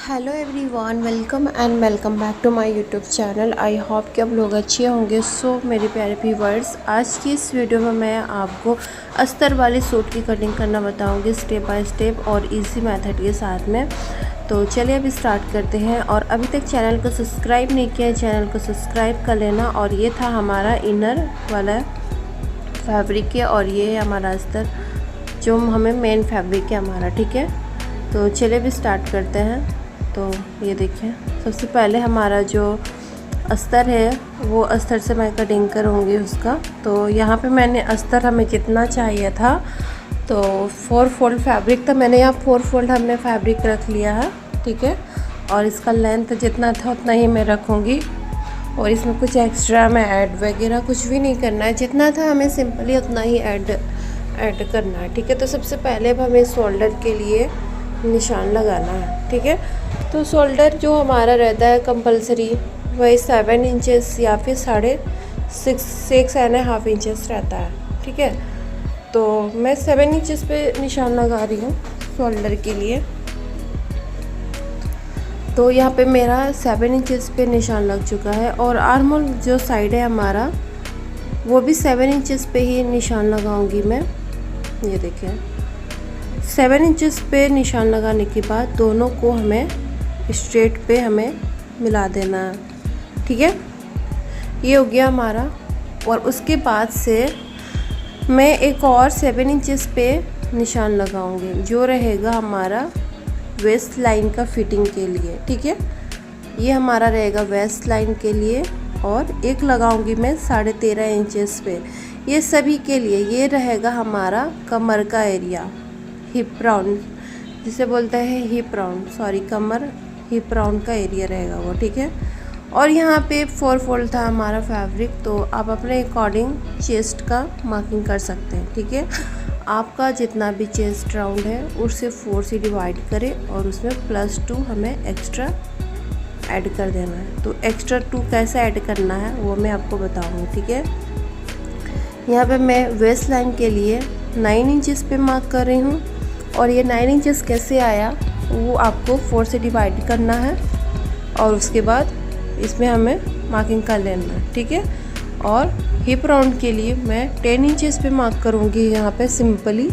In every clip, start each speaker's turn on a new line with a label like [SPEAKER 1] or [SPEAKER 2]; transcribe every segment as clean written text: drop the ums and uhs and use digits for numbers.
[SPEAKER 1] Hello everyone, welcome back to my YouTube channel. I hope कि आप लोग अच्छे होंगे। मेरे प्यारे व्यूअर्स, आज की इस वीडियो में मैं आपको अस्तर वाले सूट की कटिंग करना बताऊंगी स्टेप बाय स्टेप और इजी मेथड के साथ में। तो चलिए अभी स्टार्ट करते हैं। और अभी तक चैनल को सब्सक्राइब नहीं किया है, चैनल को सब्सक्राइब कर लेना। और ये था हमारा इनर वाला फैब्रिक है और ये है हमारा अस्तर जो हमें मेन फैब्रिक है हमारा, ठीक है। तो चलिए भी स्टार्ट करते हैं। तो ये देखिए, सबसे पहले हमारा जो अस्तर है वो अस्तर से मैं कटिंग करूँगी उसका। तो यहाँ पे मैंने अस्तर हमें जितना चाहिए था तो 4 फोल्ड फैब्रिक था, मैंने यहाँ 4 फोल्ड हमने फैब्रिक रख लिया है, ठीक है। और इसका लेंथ जितना था उतना ही मैं रखूँगी और इसमें कुछ एक्स्ट्रा मैं ऐड वगैरह कुछ भी नहीं करना है, जितना था हमें सिंपली उतना ही ऐड करना है, ठीक है। तो सबसे पहले अब हमें शोल्डर के लिए निशान लगाना है, ठीक है। तो शोल्डर जो हमारा रहता है कंपलसरी वही 7 इंचेस या फिर 6.5 इंचेस रहता है, ठीक है। तो मैं 7 इंचेस पे निशान लगा रही हूँ शोल्डर के लिए। तो यहाँ पे मेरा 7 इंचेस पे निशान लग चुका है और आर्म होल जो साइड है हमारा वो भी 7 इंचेस पे ही निशान लगाऊंगी मैं। ये देखिए, 7 इंचेस पे निशान लगाने के बाद दोनों को हमें स्ट्रेट पे हमें मिला देना है, ठीक है। ये हो गया हमारा। और उसके बाद से मैं एक और 7 इंचेस पे निशान लगाऊंगी जो रहेगा हमारा वेस्ट लाइन का फिटिंग के लिए, ठीक है। ये हमारा रहेगा वेस्ट लाइन के लिए। और एक लगाऊंगी मैं 13.5 इंचेस पे, ये सभी के लिए। ये रहेगा हमारा कमर का एरिया, हिप राउंड जिसे बोलते हैं हिप राउंड, सॉरी कमर हिप राउंड का एरिया रहेगा वो, ठीक है। और यहाँ पे 4 फोल्ड था हमारा फैब्रिक, तो आप अपने अकॉर्डिंग चेस्ट का मार्किंग कर सकते हैं, ठीक है। आपका जितना भी चेस्ट राउंड है उससे 4 से डिवाइड करें और उसमें +2 हमें एक्स्ट्रा ऐड कर देना है। तो एक्स्ट्रा 2 कैसे ऐड करना है वो मैं आपको बताऊँगी, ठीक है। यहाँ पे मैं वेस्ट लाइन के लिए 9 इंचेस पे मार्क कर रही हूँ और ये 9 इंचेस कैसे आया वो आपको 4 से डिवाइड करना है और उसके बाद इसमें हमें मार्किंग कर लेना है, ठीक है। और हिप राउंड के लिए मैं 10 इंचेस पे मार्क करूँगी यहाँ पे सिंपली।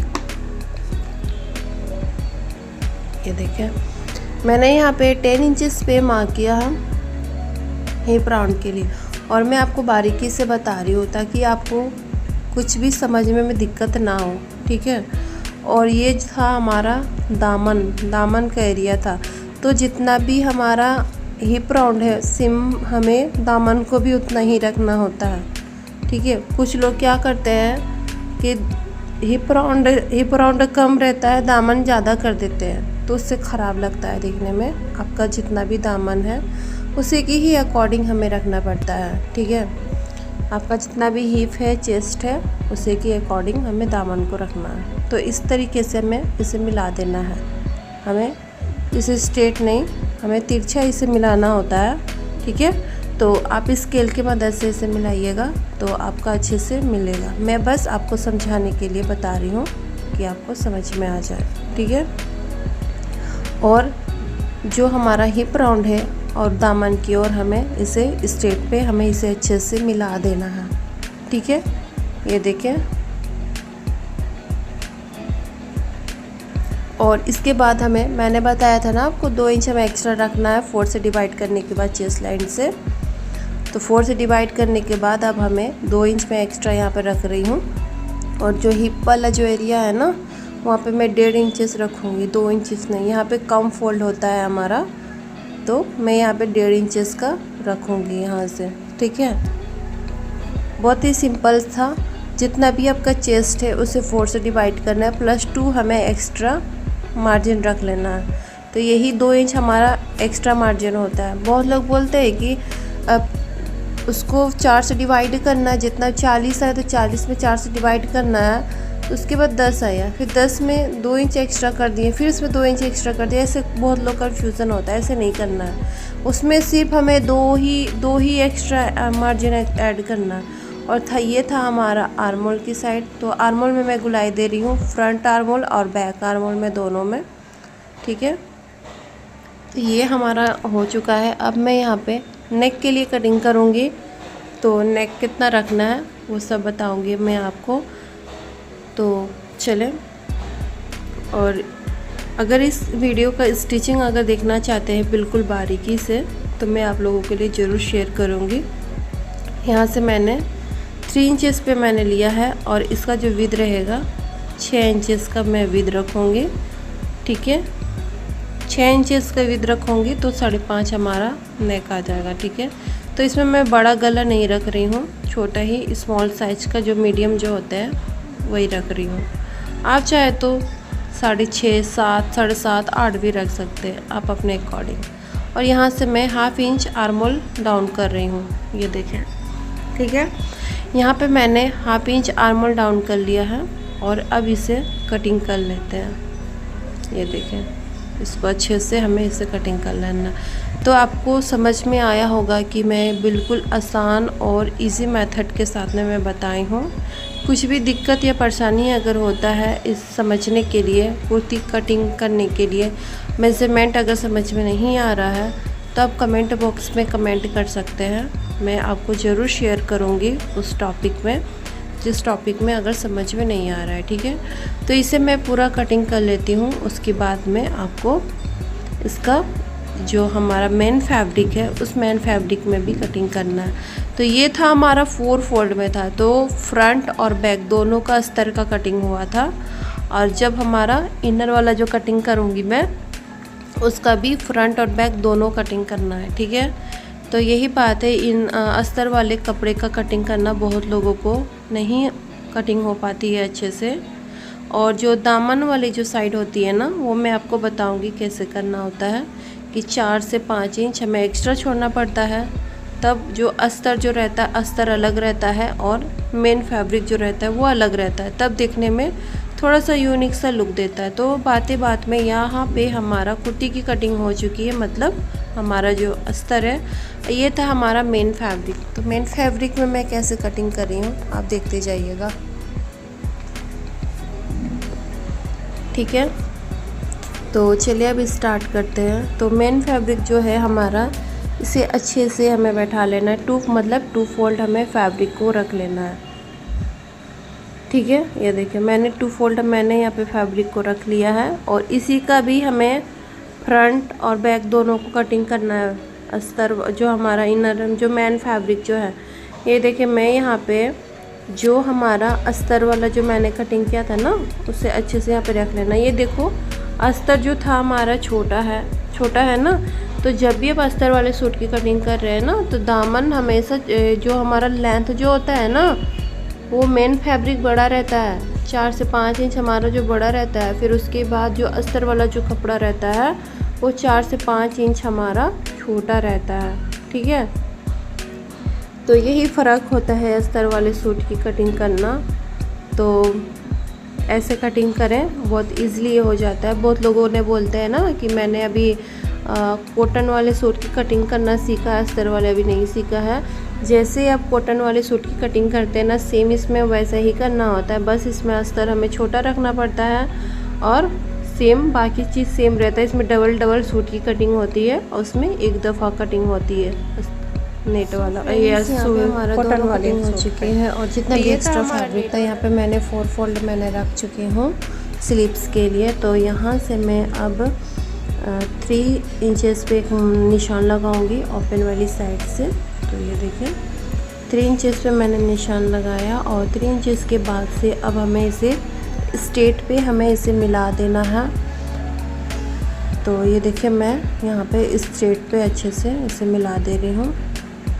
[SPEAKER 1] ये देखिए, मैंने यहाँ पे 10 इंचेस पे मार्क किया है हिप राउंड के लिए। और मैं आपको बारीकी से बता रही हूँ ताकि आपको कुछ भी समझने में दिक्कत ना हो, ठीक है। और ये था हमारा दामन का एरिया था। तो जितना भी हमारा हिप राउंड है हमें दामन को भी उतना ही रखना होता है, ठीक है। कुछ लोग क्या करते हैं कि हिप राउंड कम रहता है, दामन ज़्यादा कर देते हैं, तो उससे ख़राब लगता है देखने में। आपका जितना भी दामन है उसी की ही अकॉर्डिंग हमें रखना पड़ता है, ठीक है। आपका जितना भी हिप है, चेस्ट है, उसी के अकॉर्डिंग हमें दामन को रखना है। तो इस तरीके से हमें इसे मिला देना है। हमें इसे स्ट्रेट नहीं, हमें तिरछा इसे मिलाना होता है, ठीक है। तो आप इस स्केल की मदद से इसे मिलाइएगा तो आपका अच्छे से मिलेगा। मैं बस आपको समझाने के लिए बता रही हूँ कि आपको समझ में आ जाए, ठीक है। और जो हमारा हिप राउंड है और दामन की ओर हमें इसे स्ट्रेट पे हमें इसे अच्छे से मिला देना है, ठीक है। ये देखिए, और इसके बाद मैंने बताया था ना आपको 2 इंच हमें एक्स्ट्रा रखना है 4 से डिवाइड करने के बाद चेस्ट लाइन से। तो 4 से डिवाइड करने के बाद अब हमें 2 इंच में एक्स्ट्रा यहाँ पर रख रही हूँ। और जो हिप वाला जो एरिया है ना वहाँ पे मैं 1.5 इंचेस रखूँगी, 2 इंचेस नहीं। यहाँ पे कम फोल्ड होता है हमारा, तो मैं यहाँ पे 1.5 इंचेस का रखूँगी यहाँ से, ठीक है। बहुत ही सिंपल था। जितना भी आपका चेस्ट है उसे 4 से डिवाइड करना है, +2 हमें एक्स्ट्रा मार्जिन रख लेना है। तो यही 2 इंच हमारा एक्स्ट्रा मार्जिन होता है। बहुत लोग बोलते हैं कि अब उसको 4 से डिवाइड करना है, जितना 40 है तो 40 में 4 से डिवाइड करना है, तो उसके बाद 10 आया, फिर 10 में 2 इंच एक्स्ट्रा कर दिए, फिर उसमें 2 इंच एक्स्ट्रा कर दिया। ऐसे बहुत लोग कन्फ्यूज़न होता है, ऐसे नहीं करना है। उसमें सिर्फ हमें दो ही एक्स्ट्रा मार्जिन ऐड करना है। और ये था हमारा आर्मोल की साइड। तो आर्मोल में मैं गुलाई दे रही हूँ, फ्रंट आर्मोल और बैक आर्मोल में, दोनों में, ठीक है। तो ये हमारा हो चुका है। अब मैं यहाँ पे नेक के लिए कटिंग करूँगी, तो नेक कितना रखना है वो सब बताऊँगी मैं आपको। तो चलें, और अगर इस वीडियो का स्टिचिंग अगर देखना चाहते हैं बिल्कुल बारीकी से, तो मैं आप लोगों के लिए ज़रूर शेयर करूँगी। यहाँ से मैंने 3 इंचेस पे मैंने लिया है, और इसका जो विद रहेगा 6 इंचेस का मैं विद रखूँगी। ठीक है, 6 इंचेस का विद रखूँगी तो 5.5 हमारा नेक आ जाएगा। ठीक है, तो इसमें मैं बड़ा गला नहीं रख रही हूँ, छोटा ही स्मॉल साइज का जो मीडियम जो होता है वही रख रही हूँ। आप चाहे तो 6.5, 7, 7.5, 8 भी रख सकते हैं आप अपने अकॉर्डिंग। और यहाँ से मैं 1/2 इंच आर्मोल डाउन कर रही हूँ, ये देखें। ठीक है, यहाँ पे मैंने 1/2 इंच आर्मोल डाउन कर लिया है, और अब इसे कटिंग कर लेते हैं। ये देखें, इसको अच्छे से हमें इसे कटिंग कर लेना। तो आपको समझ में आया होगा कि मैं बिल्कुल आसान और इजी मेथड के साथ में मैं बताई हूँ। कुछ भी दिक्कत या परेशानी अगर होता है इस समझने के लिए, कुर्ती कटिंग करने के लिए, मेज़रमेंट अगर समझ में नहीं आ रहा है, तो आप कमेंट बॉक्स में कमेंट कर सकते हैं। मैं आपको ज़रूर शेयर करूँगी उस टॉपिक में, जिस टॉपिक में अगर समझ में नहीं आ रहा है। ठीक है, तो इसे मैं पूरा कटिंग कर लेती हूँ, उसके बाद में आपको इसका जो हमारा मेन फैब्रिक है उस मेन फैब्रिक में भी कटिंग करना है। तो ये था हमारा 4 फोल्ड में था, तो फ्रंट और बैक दोनों का अस्तर का कटिंग हुआ था। और जब हमारा इनर वाला जो कटिंग करूँगी मैं, उसका भी फ्रंट और बैक दोनों कटिंग करना है। ठीक है, तो यही बात है, इन अस्तर वाले कपड़े का कटिंग करना बहुत लोगों को नहीं कटिंग हो पाती है अच्छे से। और जो दामन वाली जो साइड होती है ना, वो मैं आपको बताऊंगी कैसे करना होता है, कि 4 से 5 इंच हमें एक्स्ट्रा छोड़ना पड़ता है। तब जो अस्तर जो रहता है, अस्तर अलग रहता है और मेन फैब्रिक जो रहता है वो अलग रहता है, तब देखने में थोड़ा सा यूनिक सा लुक देता है। तो बात में यहाँ पे हमारा कुर्ती की कटिंग हो चुकी है, मतलब हमारा जो अस्तर है ये था हमारा मेन फैब्रिक। तो मेन फैब्रिक में मैं कैसे कटिंग कर रही हूँ आप देखते जाइएगा। ठीक है, तो चलिए अब स्टार्ट करते हैं। तो मेन फैब्रिक जो है हमारा, इसे अच्छे से हमें बैठा लेना है। 2 फोल्ड हमें फैब्रिक को रख लेना है। ठीक है, ये देखिए मैंने 2 फोल्ड मैंने यहाँ पे फैब्रिक को रख लिया है, और इसी का भी हमें फ्रंट और बैक दोनों को कटिंग करना है। अस्तर जो हमारा इनर जो मेन फैब्रिक जो है, ये देखिए मैं यहाँ पे जो हमारा अस्तर वाला जो मैंने कटिंग किया था ना, उसे अच्छे से यहाँ पे रख लेना। ये देखो अस्तर जो था हमारा छोटा है ना, तो जब भी आप अस्तर वाले सूट की कटिंग कर रहे हैं ना, तो दामन हमेशा जो हमारा लेंथ जो होता है ना, वो मेन फैब्रिक बड़ा रहता है, 4 से 5 इंच हमारा जो बड़ा रहता है। फिर उसके बाद जो अस्तर वाला जो कपड़ा रहता है वो 4 से 5 इंच हमारा छोटा रहता है। ठीक है, तो यही फ़र्क होता है अस्तर वाले सूट की कटिंग करना। तो ऐसे कटिंग करें, बहुत इजीली हो जाता है। बहुत लोगों ने बोलते हैं ना कि मैंने अभी कॉटन वाले सूट की कटिंग करना सीखा है, अस्तर वाले अभी नहीं सीखा है। जैसे आप कॉटन वाले सूट की कटिंग करते हैं ना, सेम इसमें वैसा ही करना होता है। बस इसमें अस्तर हमें छोटा रखना पड़ता है, और सेम बाकी चीज़ सेम रहता है। इसमें डबल सूट की कटिंग होती है, और उसमें एक दफ़ा कटिंग होती है नेट वाला। ये हमारा कॉटन वाले हो चुके हैं, और जितना भी एक्स्ट्रा फैब्रिक था यहाँ पे मैंने 4 फोल्ड मैंने रख चुकी हूँ स्लीव्स के लिए। तो यहाँ से मैं अब 3 इंचेस पे एक निशान लगाऊंगी ओपन वाली साइड से। तो ये देखें 3 इंचेस पे मैंने निशान लगाया, और 3 इंचेस के बाद से अब हमें इसे स्ट्रेट पे हमें इसे मिला देना है। तो ये देखिए मैं यहाँ पे स्ट्रेट पे अच्छे से इसे मिला दे रही हूँ।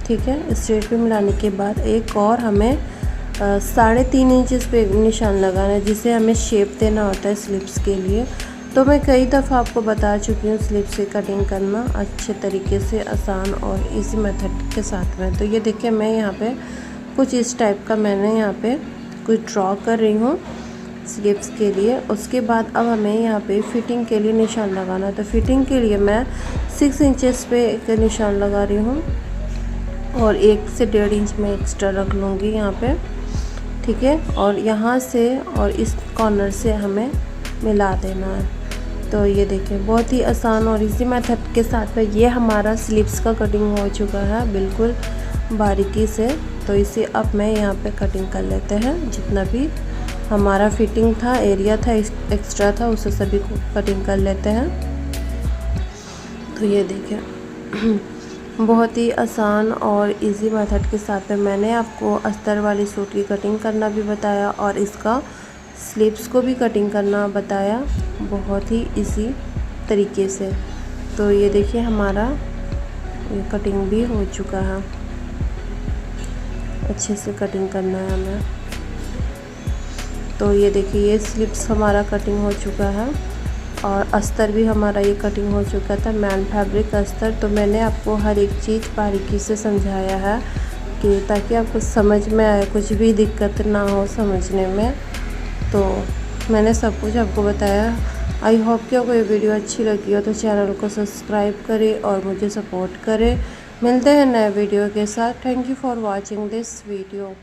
[SPEAKER 1] ठीक है, स्ट्रेट पे मिलाने के बाद एक और हमें 3.5 इंचेस पे निशान लगाना है, जिसे हमें शेप देना होता है स्लीव्स के लिए। तो मैं कई दफ़ा आपको बता चुकी हूँ स्लीव से कटिंग करना अच्छे तरीके से, आसान और इजी मेथड के साथ में। तो ये देखिए मैं यहाँ पे कुछ इस टाइप का मैंने यहाँ पे कुछ ड्रॉ कर रही हूँ स्लीव्स के लिए। उसके बाद अब हमें यहाँ पे फिटिंग के लिए निशान लगाना है। तो फिटिंग के लिए मैं 6 इंचेस पे एक निशान लगा रही हूँ, और 1 से 1.5 इंच में एक्स्ट्रा रख लूँगी यहाँ पे। ठीक है, और यहाँ से और इस कॉर्नर से हमें मिला देना है। तो ये देखें बहुत ही आसान और इजी मेथड के साथ में ये हमारा स्लीव्स का कटिंग हो चुका है बिल्कुल बारीकी से। तो इसे अब मैं यहाँ पे कटिंग कर लेते हैं, जितना भी हमारा फिटिंग था, एरिया था, एक्स्ट्रा था, उसे सभी को कटिंग कर लेते हैं। तो ये देखें बहुत ही आसान और इजी मेथड के साथ में मैंने आपको अस्तर वाली सूट की कटिंग करना भी बताया और इसका स्लीव्स को भी कटिंग करना बताया बहुत ही इजी तरीके से। तो ये देखिए हमारा ये कटिंग भी हो चुका है, अच्छे से कटिंग करना है हमें। तो ये देखिए ये स्लीव्स हमारा कटिंग हो चुका है और अस्तर भी हमारा ये कटिंग हो चुका था, मैन फैब्रिक अस्तर। तो मैंने आपको हर एक चीज़ बारीकी से समझाया है कि ताकि आपको समझ में आए, कुछ भी दिक्कत ना हो समझने में। तो मैंने सब कुछ आपको बताया। आई होप कि आपको ये वीडियो अच्छी लगी हो तो चैनल को सब्सक्राइब करें और मुझे सपोर्ट करें। मिलते हैं नए वीडियो के साथ। Thank you for watching this video.